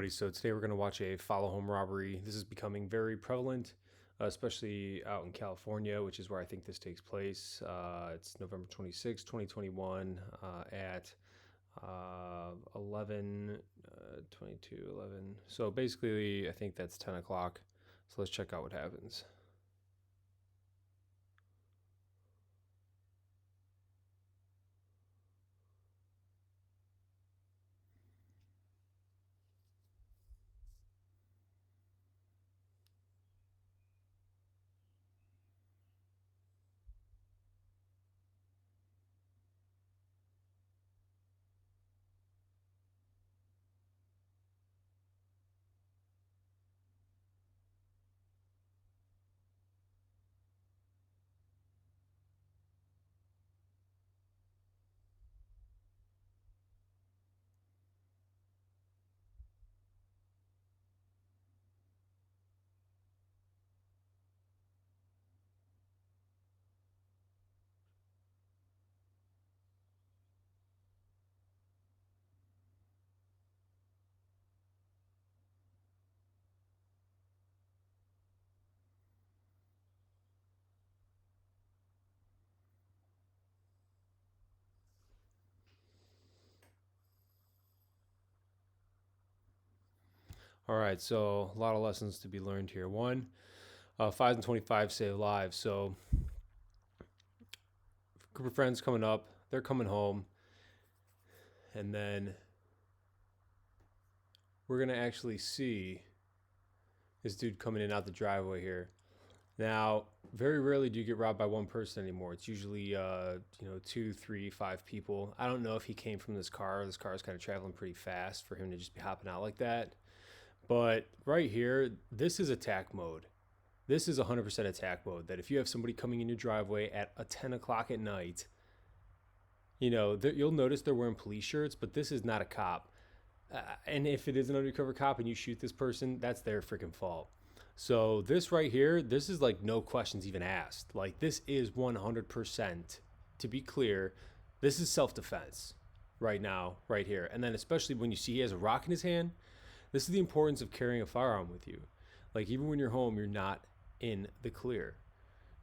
So today we're going to watch a follow home robbery. This is becoming very prevalent, especially out in California, which is where I think this takes place. It's November 26, 2021 at 11, 22, 11. So basically, I think that's 10 o'clock. So let's check out what happens. All right, so a lot of lessons to be learned here. One, 5 and 25 save lives. So, group of friends coming up, they're coming home, and then we're going to actually see this dude coming in out the driveway here. Now, very rarely do you get robbed by one person anymore. It's usually, 2, 3, 5 people. I don't know if he came from this car. This car is kind of traveling pretty fast for him to just be hopping out like that. But right here, this is attack mode. This is 100% attack mode. That if you have somebody coming in your driveway at 10 o'clock at night, you'll notice they're wearing police shirts, but this is not a cop. And if it is an undercover cop and you shoot this person, that's their freaking fault. So this right here, this is like no questions even asked. Like this is 100%, to be clear, this is self-defense right now, right here. And then especially when you see he has a rock in his hand, this is the importance of carrying a firearm with you. Like even when you're home, you're not in the clear.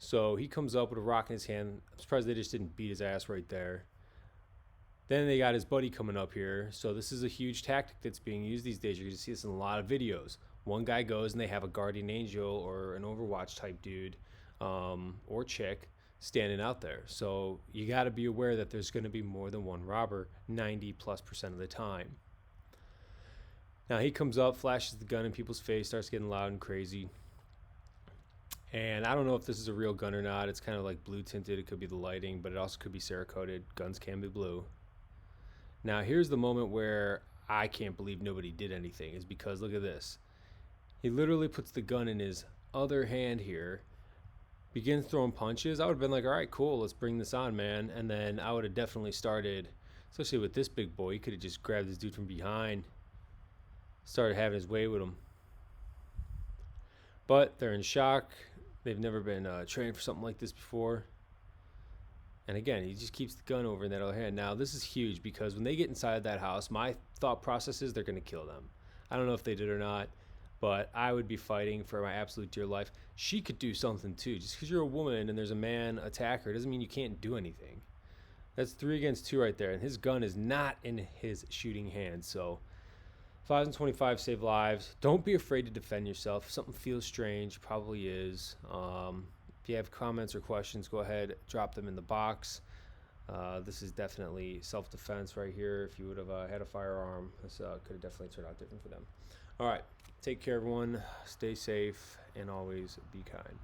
So he comes up with a rock in his hand. I'm surprised they just didn't beat his ass right there. Then they got his buddy coming up here. So this is a huge tactic that's being used these days. You're going to see this in a lot of videos. One guy goes and they have a guardian angel or an Overwatch type dude or chick standing out there. So you got to be aware that there's going to be more than one robber 90+% of the time. Now he comes up, flashes the gun in people's face, starts getting loud and crazy. And I don't know if this is a real gun or not. It's kind of like blue tinted. It could be the lighting, but it also could be Cerakoted. Guns can be blue. Now here's the moment where I can't believe nobody did anything, is because look at this. He literally puts the gun in his other hand here, begins throwing punches. I would have been like, all right, cool, let's bring this on, man. And then I would have definitely started, especially with this big boy, he could have just grabbed this dude from behind, started having his way with him. But they're in shock. They've never been trained for something like this before. And again, he just keeps the gun over in that other hand. Now, this is huge because when they get inside that house, my thought process is they're going to kill them. I don't know if they did or not, but I would be fighting for my absolute dear life. She could do something too. Just because you're a woman and there's a man attacker doesn't mean you can't do anything. That's 3 against 2 right there. And his gun is not in his shooting hand. So 5 and 25 save lives. Don't be afraid to defend yourself. If something feels strange, probably is. If you have comments or questions, go ahead, drop them in the box. This is definitely self-defense right here. If you would have had a firearm, this could have definitely turned out different for them. All right, take care, everyone. Stay safe, and always be kind.